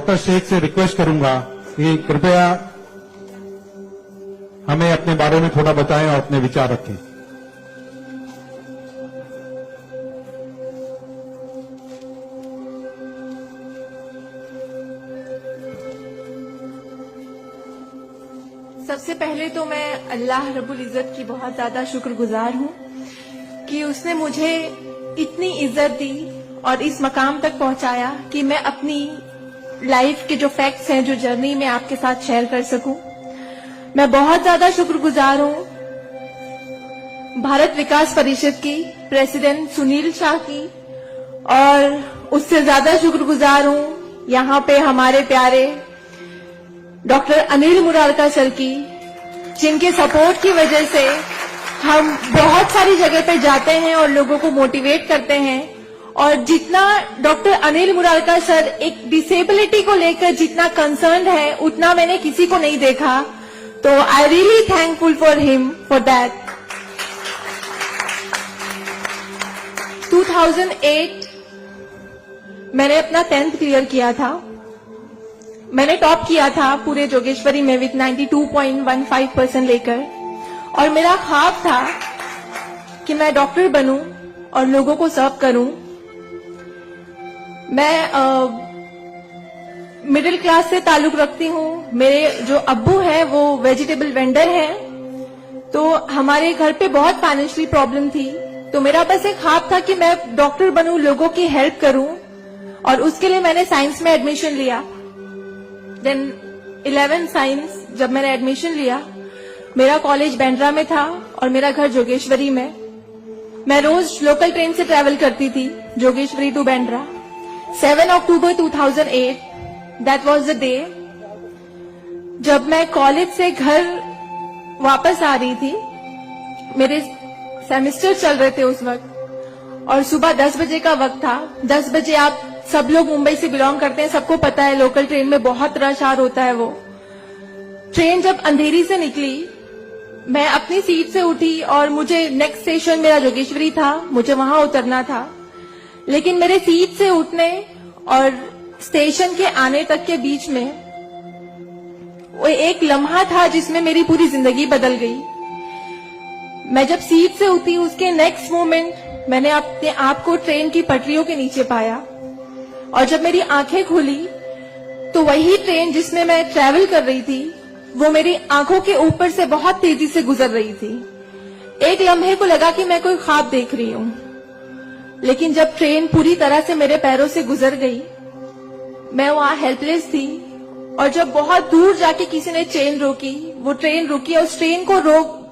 Doctor Sheikh से request करूंगा कि कृपया हमें अपने बारे में थोड़ा बताएं और अपने विचार रखें। सबसे पहले तो मैं अल्लाह रब्बुल इज्जत की बहुत ज्यादा शुक्रगुजार हूँ कि उसने मुझे इतनी इज्जत दी और इस मकाम तक पहुंचाया कि मैं अपनी लाइफ के जो फैक्ट्स हैं, जो जर्नी में आपके साथ शेयर कर सकूं। मैं बहुत ज्यादा शुक्रगुजार हूँ भारत विकास परिषद की प्रेसिडेंट सुनील शाह की, और उससे ज्यादा शुक्रगुजार हूँ यहाँ पे हमारे प्यारे डॉक्टर अनिल मुरारका सर की, जिनके सपोर्ट की वजह से हम बहुत सारी जगह पे जाते हैं और लोगों को मोटिवेट करते हैं। और जितना डॉक्टर अनिल मुरारका सर एक डिसेबिलिटी को लेकर जितना कंसर्न है, उतना मैंने किसी को नहीं देखा। तो I really thankful for him for that. 2008 मैंने अपना 10th क्लियर किया था। मैंने टॉप किया था पूरे जोगेश्वरी में विथ 92.15% लेकर, और मेरा ख्वाब था कि मैं डॉक्टर बनूं और लोगों को सर्व करूं। मैं मिडिल क्लास से ताल्लुक रखती हूं। मेरे जो अब्बू हैं वो वेजिटेबल वेंडर हैं, तो हमारे घर पे बहुत फाइनेंशियली प्रॉब्लम थी। तो मेरा बस एक ख्वाब था कि मैं डॉक्टर बनूं, लोगों की हेल्प करूं, और उसके लिए मैंने साइंस में एडमिशन लिया। देन 11 साइंस जब मैंने एडमिशन लिया, मेरा कॉलेज बांद्रा में था और मेरा घर जोगेश्वरी में। मैं रोज लोकल ट्रेन से ट्रैवल करती थी Jogeshwari to Bandra. 7 October 2008 that was the day जब मैं कॉलेज से घर वापस आ रही थी। मेरे सेमेस्टर चल रहे थे उस वक्त, और सुबह 10 बजे का वक्त था। 10 बजे आप सब लोग मुंबई से बिलोंग करते हैं, सबको पता है लोकल ट्रेन में बहुत रश आर होता है। वो ट्रेन जब अंधेरी से निकली, मैं अपनी सीट से उठी और मुझे नेक्स्ट स्टेशन मेरा जोगेश्वरी था, मुझे वहां उतरना था। लेकिन मेरे सीट से उठने और स्टेशन के आने तक के बीच में वो एक लम्हा था जिसमें मेरी पूरी जिंदगी बदल गई। मैं जब सीट से उठी, उसके नेक्स्ट मोमेंट मैंने अपने आप को ट्रेन की पटरियों के नीचे पाया, और जब मेरी आंखें खुली तो वही ट्रेन जिसमें मैं ट्रैवल कर रही थी वो मेरी आंखों के ऊपर से बहुत तेजी से गुजर रही थी। एक लम्हे को लगा कि मैं कोई ख्वाब देख रही हूं, लेकिन जब ट्रेन पूरी तरह से मेरे पैरों से गुजर गई, मैं वहां हेल्पलेस थी। और जब बहुत दूर जाके किसी ने ट्रेन रोकी, वो ट्रेन रुकी, और उस ट्रेन को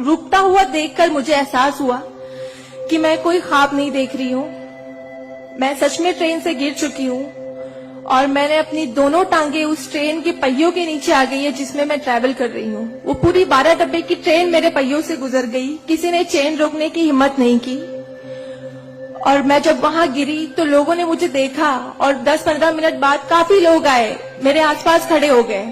रुकता हुआ देखकर मुझे एहसास हुआ कि मैं कोई ख्वाब नहीं देख रही हूं, मैं सच में ट्रेन से गिर चुकी हूं, और मैंने अपनी दोनों टांगे उस ट्रेन के पहियों के नीचे आ गई है जिसमें मैं ट्रैवल कर रही हूँ। वो पूरी 12 डब्बे की ट्रेन मेरे पहियों से गुजर गई। किसी ने चेन रोकने की हिम्मत नहीं की, और मैं जब वहां गिरी तो लोगों ने मुझे देखा, और 10-15 मिनट बाद काफी लोग आए, मेरे आसपास खड़े हो गए।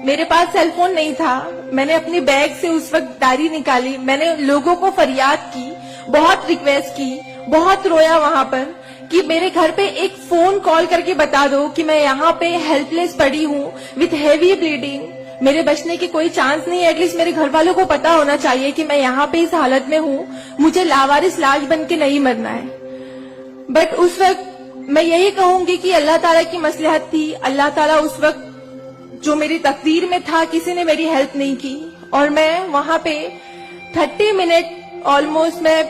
मेरे पास सेलफोन नहीं था। मैंने अपनी बैग से उस वक्त डायरी निकाली, मैंने लोगों को फरियाद की, बहुत रिक्वेस्ट की, बहुत रोया वहां पर कि मेरे घर पे एक फोन कॉल करके बता दो कि मैं यहाँ पे हेल्पलेस पड़ी हूँ विथ हेवी ब्लीडिंग, मेरे बचने की कोई चांस नहीं है। एटलीस्ट मेरे घर वालों को पता होना चाहिए कि मैं यहाँ पे इस हालत में हूँ, मुझे लावारिस लाश बन के नहीं मरना है। बट उस वक्त मैं यही कहूंगी कि अल्लाह ताला की मसलहत थी। अल्लाह ताला उस वक्त जो मेरी तकदीर में था, किसी ने मेरी हेल्प नहीं की, और मैं वहां पे 30 मिनट ऑलमोस्ट मैं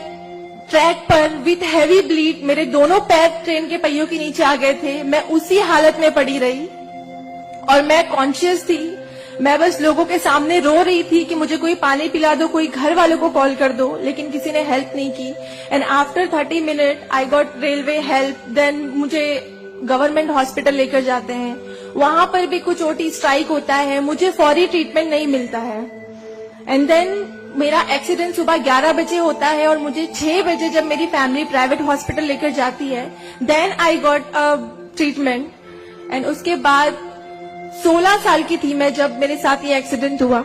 ट्रैक पर विथ हैवी ब्लीड, मेरे दोनों पैर ट्रेन के पहियों के नीचे आ गए थे। मैं उसी हालत में पड़ी रही और मैं कॉन्शियस थी। मैं बस लोगों के सामने रो रही थी कि मुझे कोई पानी पिला दो, कोई घर वालों को कॉल कर दो, लेकिन किसी ने हेल्प नहीं की। And after 30 minute I got railway help. Then मुझे गवर्नमेंट हॉस्पिटल लेकर जाते हैं, वहां पर भी कुछ ओटी स्ट्राइक होता है, मुझे फौरी ट्रीटमेंट नहीं मिलता है। एंड देन मेरा एक्सीडेंट सुबह 11 बजे होता है और मुझे 6 बजे जब मेरी फैमिली प्राइवेट हॉस्पिटल लेकर जाती है, then I got a treatment. And उसके बाद 16 साल की थी मैं जब मेरे साथ ये एक्सीडेंट हुआ।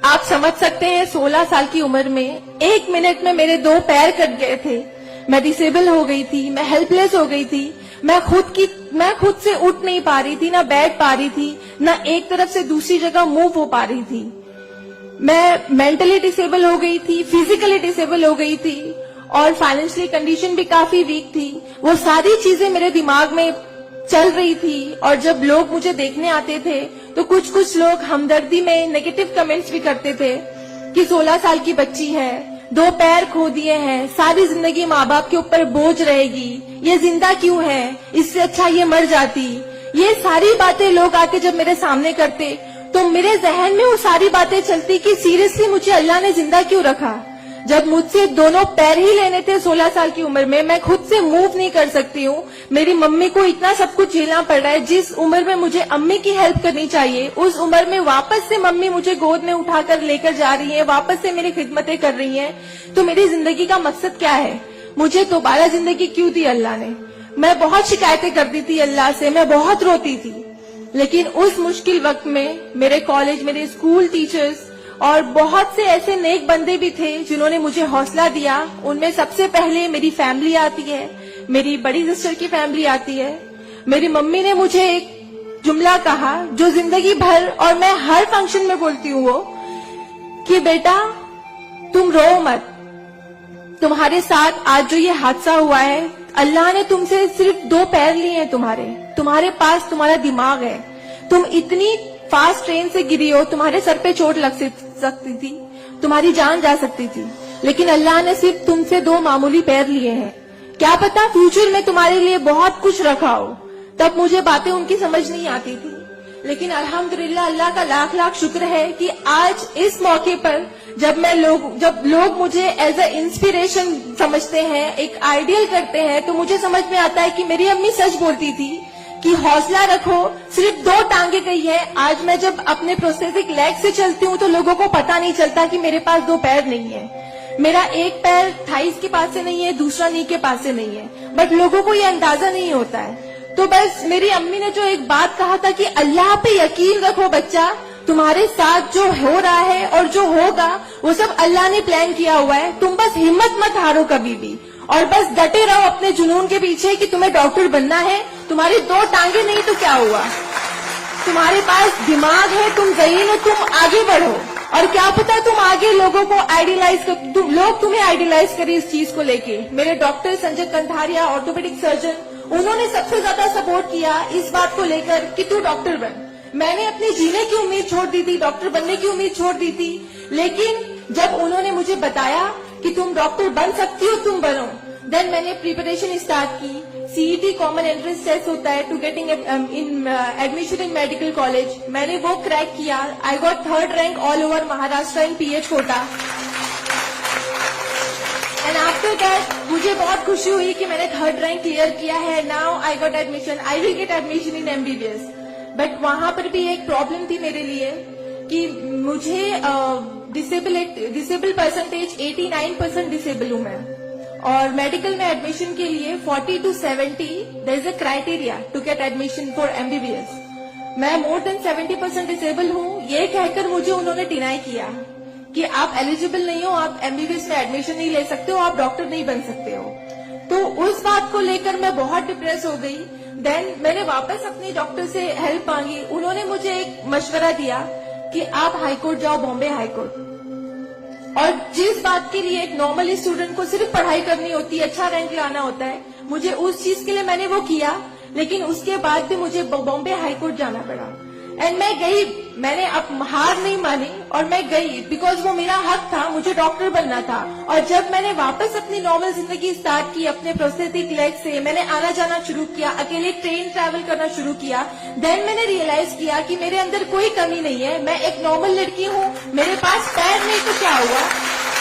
आप समझ सकते हैं 16 साल की उम्र में 1 मिनट में मेरे 2 पैर कट गए थे, मैं डिसेबल हो गई थी, मैं हेल्पलेस हो गई थी। मैं खुद से उठ नहीं पा रही थी, ना बैठ पा रही थी, ना एक तरफ से दूसरी जगह मूव हो पा रही थी। मैं मेंटली डिसेबल हो गई थी, फिजिकली डिसेबल हो गई थी और फाइनेंशियली कंडीशन भी काफी वीक थी। वो सारी चीजें मेरे दिमाग में चल रही थी और जब लोग मुझे देखने आते थे तो कुछ लोग हमदर्दी में नेगेटिव कमेंट्स भी करते थे कि 16 साल की बच्ची है, 2 पैर खो दिए हैं, सारी जिंदगी माँ बाप के ऊपर बोझ रहेगी, ये जिंदा क्यों है, इससे अच्छा ये मर जाती। ये सारी बातें लोग आके जब मेरे सामने करते तो मेरे जहन में वो सारी बातें चलती कि सीरियसली मुझे अल्लाह ने जिंदा क्यों रखा, जब मुझसे दोनों पैर ही लेने थे 16 साल की उम्र में। मैं खुद से मूव नहीं कर सकती हूँ, मेरी मम्मी को इतना सब कुछ झेलना पड़ रहा है। जिस उम्र में मुझे अम्मी की हेल्प करनी चाहिए उस उम्र में वापस से मम्मी मुझे गोद में उठाकर लेकर जा रही है, वापस से मेरी खिदमतें कर रही हैं। तो मेरी जिंदगी का मकसद क्या है, मुझे दोबारा जिंदगी क्यों दी अल्लाह ने। मैं बहुत शिकायतें करती थी अल्लाह से, मैं बहुत रोती थी, लेकिन उस मुश्किल वक्त में मेरे कॉलेज, मेरे स्कूल टीचर्स और बहुत से ऐसे नेक बंदे भी थे जिन्होंने मुझे हौसला दिया। उनमें सबसे पहले मेरी फैमिली आती है, मेरी बड़ी सिस्टर की फैमिली आती है। मेरी मम्मी ने मुझे एक जुमला कहा जो जिंदगी भर और मैं हर फंक्शन में बोलती हूँ, वो कि बेटा तुम रो मत, तुम्हारे साथ आज जो ये हादसा हुआ है, अल्लाह ने तुमसे सिर्फ 2 पैर लिए हैं, तुम्हारे पास तुम्हारा दिमाग है, तुम इतनी फास्ट ट्रेन से गिरी हो, तुम्हारे सर पे चोट लग सकती थी, तुम्हारी जान जा सकती थी, लेकिन अल्लाह ने सिर्फ तुमसे 2 मामूली पैर लिए हैं। क्या पता फ्यूचर में तुम्हारे लिए बहुत कुछ रखा हो। तब मुझे बातें उनकी समझ नहीं आती थी, लेकिन अल्हम्दुलिल्लाह अल्लाह का लाख लाख शुक्र है कि आज इस मौके पर जब लोग मुझे एज अ इंस्पिरेशन समझते हैं, एक आइडियल करते हैं, तो मुझे समझ में आता है कि मेरी अम्मी सच बोलती थी कि हौसला रखो, सिर्फ 2 टांगे गई है। आज मैं जब अपने प्रोस्थेटिक लेग से चलती हूँ तो लोगों को पता नहीं चलता कि मेरे पास 2 पैर नहीं है, मेरा एक पैर थाइस के पास से नहीं है, दूसरा नी के पास से नहीं है, बट लोगों को ये अंदाजा नहीं होता है। तो बस मेरी अम्मी ने जो एक बात कहा था कि अल्लाह पे यकीन रखो बच्चा, तुम्हारे साथ जो हो रहा है और जो होगा वो सब अल्लाह ने प्लान किया हुआ है, तुम बस हिम्मत मत हारो कभी भी और बस डटे रहो अपने जुनून के पीछे कि तुम्हें डॉक्टर बनना है। तुम्हारी 2 टांगे नहीं तो क्या हुआ, तुम्हारे पास दिमाग है, तुम ज़हीन हो, तुम आगे बढ़ो। और क्या पता तुम आगे लोगों को लोग तुम्हें आइडियलाइज करें इस चीज को लेके। मेरे डॉक्टर संजय कंधारिया, ऑर्थोपेडिक सर्जन, उन्होंने सबसे ज्यादा सपोर्ट किया इस बात को लेकर कि तू डॉक्टर बन। मैंने अपने जीने की उम्मीद छोड़ दी थी, डॉक्टर बनने की उम्मीद छोड़ दी थी, लेकिन जब उन्होंने मुझे बताया कि तुम डॉक्टर बन सकती हो, तुम बनो, देन मैंने प्रिपरेशन स्टार्ट की। सीईटी कॉमन एंट्रेंस टेस्ट होता है to getting admission in medical college, मैंने वो क्रैक किया। I got 3rd rank all over Maharashtra in PH quota. And after that मुझे बहुत खुशी हुई कि मैंने 3rd रैंक क्लियर किया है। Now I got admission, I will get admission in MBBS. But वहां पर भी एक प्रॉब्लम थी मेरे लिए कि मुझे डिसेबल परसेंटेज 89% डिसेबल हूं मैं, और मेडिकल में एडमिशन के लिए 40 to 70 there is a criteria to get admission for MBBS. मैं मोर देन 70% डिसेबल हूं, ये कहकर मुझे उन्होंने डिनाई किया कि आप एलिजिबल नहीं हो, आप एमबीबीएस में एडमिशन नहीं ले सकते हो, आप डॉक्टर नहीं बन सकते हो। तो उस बात को लेकर मैं बहुत डिप्रेस हो गई। देन मैंने वापस अपनी डॉक्टर से हेल्प मांगी, उन्होंने मुझे एक मशवरा दिया कि आप हाईकोर्ट जाओ, बॉम्बे हाईकोर्ट। और जिस बात के लिए एक नॉर्मल स्टूडेंट को सिर्फ पढ़ाई करनी होती है, अच्छा रैंक लाना होता है, मुझे उस चीज के लिए मैंने वो किया, लेकिन उसके बाद भी मुझे बॉम्बे हाईकोर्ट जाना पड़ा। एंड मैं गई, मैंने अब हार नहीं मानी और मैं गई बिकॉज वो मेरा हक था, मुझे डॉक्टर बनना था। और जब मैंने वापस अपनी नॉर्मल जिंदगी स्टार्ट की अपने प्रोस्थेटिक लेग से, मैंने आना जाना शुरू किया, अकेले ट्रेन ट्रैवल करना शुरू किया, देन मैंने रियलाइज किया कि मेरे अंदर कोई कमी नहीं है, मैं एक नॉर्मल लड़की हूँ, मेरे पास पैर नहीं तो क्या हुआ,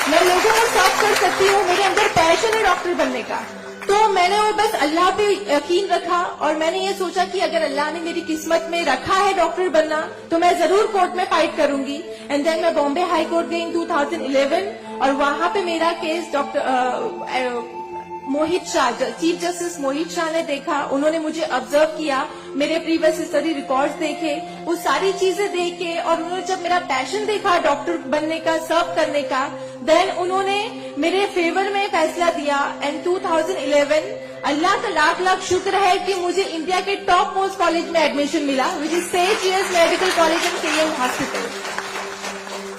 मैं लोगों को सर्व कर सकती हूँ, मेरे अंदर पैशन है डॉक्टर बनने का। तो मैंने वो बस अल्लाह पे यकीन रखा और मैंने ये सोचा कि अगर अल्लाह ने मेरी किस्मत में रखा है डॉक्टर बनना तो मैं जरूर कोर्ट में फाइट करूंगी। एंड देन मैं बॉम्बे हाई कोर्ट गई इन 2011 और वहां पे मेरा केस डॉक्टर मोहित शाह, चीफ जस्टिस मोहित शाह ने देखा, उन्होंने मुझे ऑब्जर्व किया, मेरे प्रीवियस स्टडी रिकॉर्ड्स देखे, वो सारी चीजें देखे और उन्होंने जब मेरा पैशन देखा डॉक्टर बनने का, सर्व करने का, देन उन्होंने मेरे फेवर में फैसला दिया। एंड 2011 अल्लाह का लाख लाख शुक्र है कि मुझे इंडिया के टॉप मोस्ट कॉलेज में एडमिशन मिला, which is Seth GS medical college and KM hospital.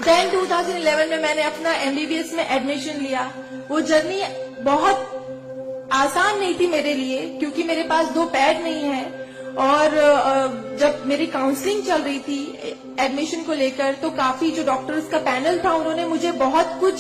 Then 2011 में मैंने अपना एमबीबीएस में एडमिशन लिया। वो जर्नी बहुत आसान नहीं थी मेरे लिए, क्योंकि मेरे पास 2 पैड नहीं है। और जब मेरी काउंसलिंग चल रही थी एडमिशन को लेकर, तो काफी जो डॉक्टर्स का पैनल था उन्होंने मुझे बहुत कुछ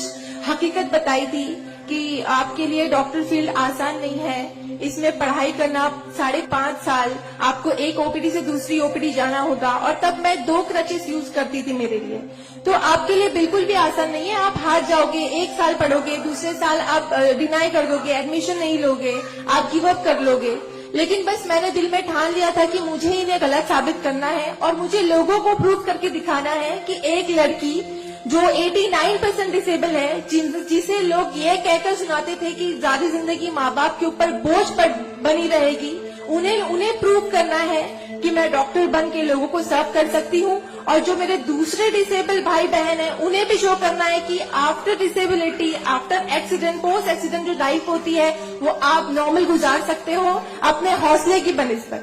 हकीकत बताई थी कि आपके लिए डॉक्टर फील्ड आसान नहीं है, इसमें पढ़ाई करना 5.5 साल, आपको एक ओपीडी से दूसरी ओपीडी जाना होगा। और तब मैं 2 क्रचेस यूज करती थी मेरे लिए, तो आपके लिए बिल्कुल भी आसान नहीं है। आप हार जाओगे, 1 साल पढ़ोगे, दूसरे साल आप डिनाई कर दोगे, एडमिशन नहीं लोगे, आप गिव अप कर लोगे। लेकिन बस मैंने दिल में ठान लिया था कि मुझे इन्हें गलत साबित करना है और मुझे लोगों को प्रूव करके दिखाना है कि एक लड़की जो 89% डिसेबल है, जिसे लोग ये कहकर सुनाते थे कि सारी जिंदगी माँ बाप के ऊपर बोझ पर बनी रहेगी, उन्हें प्रूव करना है कि मैं डॉक्टर बन के लोगों को सर्व कर सकती हूँ। और जो मेरे दूसरे डिसेबल भाई बहन हैं, उन्हें भी शो करना है कि after disability, after accident, post accident जो लाइफ होती है वो आप नॉर्मल गुजार सकते हो अपने हौसले की बनिस्बत।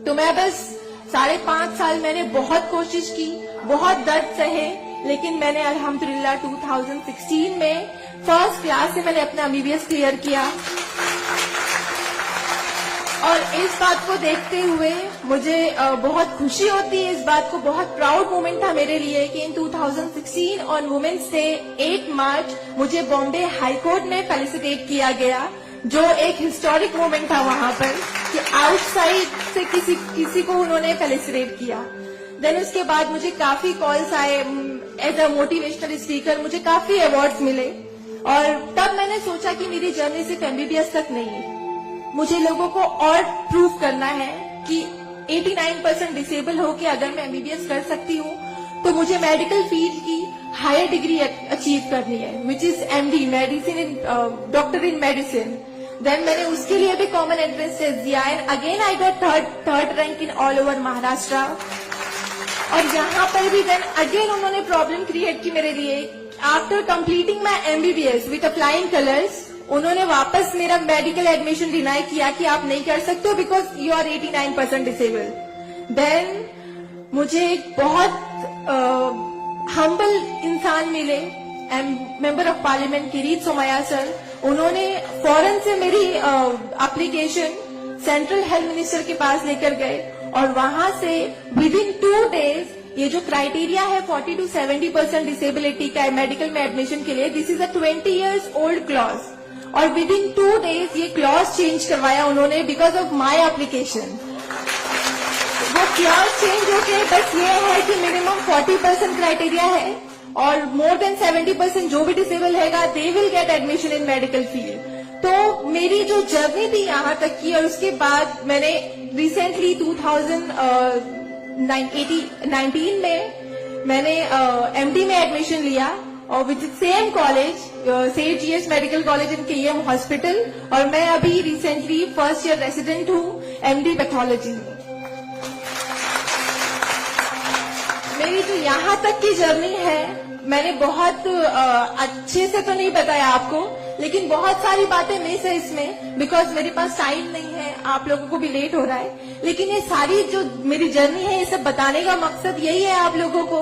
तो मैं बस 5.5 साल मैंने बहुत कोशिश की, बहुत दर्द सहे, लेकिन मैंने अल्हम्दुलिल्लाह 2016 में फर्स्ट क्लास से मैंने अपना एमबीबीएस क्लियर किया। और इस बात को देखते हुए मुझे बहुत खुशी होती है, इस बात को बहुत प्राउड मोमेंट था मेरे लिए कि इन 2016 ऑन वुमेन्स डे 8 मार्च मुझे बॉम्बे हाई कोर्ट में फेलिसिटेट किया गया, जो एक हिस्टोरिक मोमेंट था वहां पर कि आउटसाइड से किसी को उन्होंने फेलिसिटेट किया। देन उसके बाद मुझे काफी कॉल्स आए एज अ मोटिवेशनल स्पीकर, मुझे काफी अवार्ड्स मिले। और तब मैंने सोचा कि मेरी जर्नी सिर्फ एमबीबीएस तक नहीं है, मुझे लोगों को और प्रूव करना है कि 89% डिसेबल होके अगर मैं एमबीबीएस कर सकती हूँ तो मुझे मेडिकल फील्ड की हायर डिग्री अचीव करनी है, which is MD, medicine in doctor in medicine. Then मैंने उसके लिए भी कॉमन एंट्रेंस टेस्ट दिया and again I got third rank in all over Maharashtra. और यहाँ पर भी देन अगेन उन्होंने प्रॉब्लम क्रिएट की मेरे लिए। After completing my MBBS with flying colours, उन्होंने वापस मेरा मेडिकल एडमिशन डिनाई किया कि आप नहीं कर सकते हो because you are 89% disable. Then मुझे एक बहुत हम्बल इंसान मिले, member of parliament Kirit Somaiya sir. उन्होंने फौरन से मेरी एप्लीकेशन सेंट्रल हेल्थ मिनिस्टर के पास लेकर गए और वहां से विद इन 2 डेज ये जो क्राइटेरिया है 40 to 70% डिसेबिलिटी का मेडिकल में एडमिशन के लिए, this is a 20 years old clause, और विद इन 2 डेज ये क्लॉज चेंज करवाया उन्होंने बिकॉज ऑफ माई एप्लीकेशन। वो क्लॉज चेंज होके बस ये है कि मिनिमम 40% क्राइटेरिया है और मोर देन 70% जो भी डिसेबल हैगा they will get admission in medical field. तो मेरी जो जर्नी थी यहाँ तक की, और उसके बाद मैंने रिसेंटली 2019 में मैंने एमडी में एडमिशन लिया और which same college Seth GS medical college in KEM hospital, और मैं अभी रिसेंटली फर्स्ट ईयर रेसिडेंट हूँ एमडी पैथोलॉजी में। मेरी जो यहाँ तक की जर्नी है मैंने बहुत अच्छे से तो नहीं बताया आपको, लेकिन बहुत सारी बातें मिस है इसमें बिकॉज मेरे पास टाइम नहीं है, आप लोगों को भी लेट हो रहा है। लेकिन ये सारी जो मेरी जर्नी है ये सब बताने का मकसद यही है आप लोगों को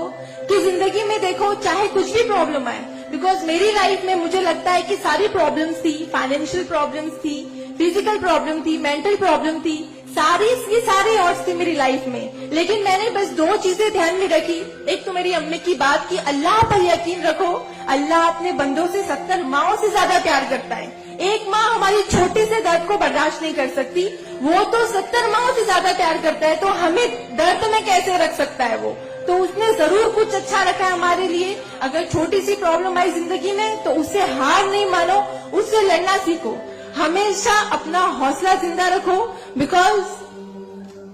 कि जिंदगी में देखो चाहे कुछ भी प्रॉब्लम आए, बिकॉज मेरी लाइफ में मुझे लगता है कि सारी प्रॉब्लम्स थी, फाइनेंशियल प्रॉब्लम्स थी, फिजिकल प्रॉब्लम थी, मेंटल प्रॉब्लम थी, ये सारे ऑर्ड्स थे मेरी लाइफ में। लेकिन मैंने बस 2 चीजें ध्यान में रखी। एक तो मेरी अम्मी की बात की अल्लाह पर यकीन रखो, अल्लाह अपने बंदों से 70 माओं से ज्यादा प्यार करता है। एक माँ हमारी छोटे से दर्द को बर्दाश्त नहीं कर सकती, वो तो 70 माओं से ज्यादा प्यार करता है, तो हमें दर्द में कैसे रख सकता है वो? तो उसने जरूर कुछ अच्छा रखा है हमारे लिए। अगर छोटी सी प्रॉब्लम आई जिंदगी में तो उससे हार नहीं मानो, उससे लड़ना सीखो, हमेशा अपना हौसला जिंदा रखो, बिकॉज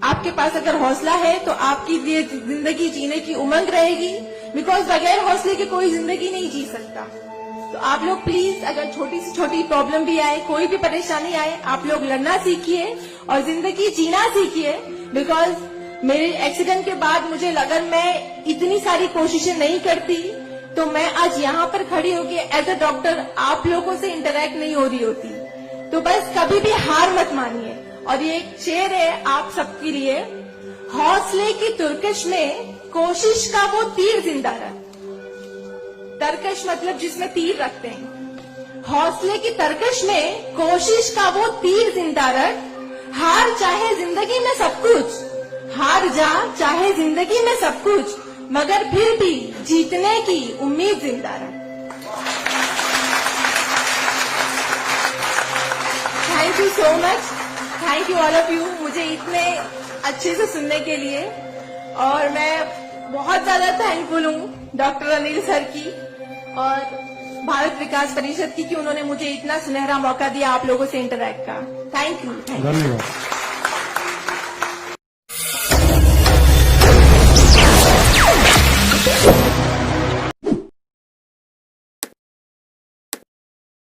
आपके पास अगर हौसला है तो आपकी जिंदगी जीने की उमंग रहेगी, बिकॉज बगैर हौसले के कोई जिंदगी नहीं जी सकता। तो आप लोग प्लीज अगर छोटी से छोटी प्रॉब्लम भी आए, कोई भी परेशानी आए, आप लोग लड़ना सीखिए और जिंदगी जीना सीखिए। बिकॉज मेरे एक्सीडेंट के बाद मुझे लगा मैं इतनी सारी कोशिशें नहीं करती तो मैं आज यहाँ पर खड़ी होकर एज अ डॉक्टर आप लोगों से इंटरेक्ट नहीं हो रही होती। तो बस कभी भी हार मत मानिए। और ये एक शेर है आप सबके लिए, हौसले की तुर्कश में कोशिश का वो तीर जिंदा रख। तरकश मतलब जिसमें तीर रखते हैं। हौसले की तरकश में कोशिश का वो तीर जिंदा रख। हार चाहे जिंदगी में सब कुछ, हार जा चाहे जिंदगी में सब कुछ, मगर फिर भी जीतने की उम्मीद जिंदा रख। Thank you so much, thank you all of you, मुझे इतने अच्छे से सुनने के लिए। और मैं बहुत ज्यादा थैंकफुल हूँ डॉक्टर अनिल सर की और भारत विकास परिषद की कि उन्होंने मुझे इतना सुनहरा मौका दिया आप लोगों से इंटरैक्ट का। Thank you. धन्यवाद।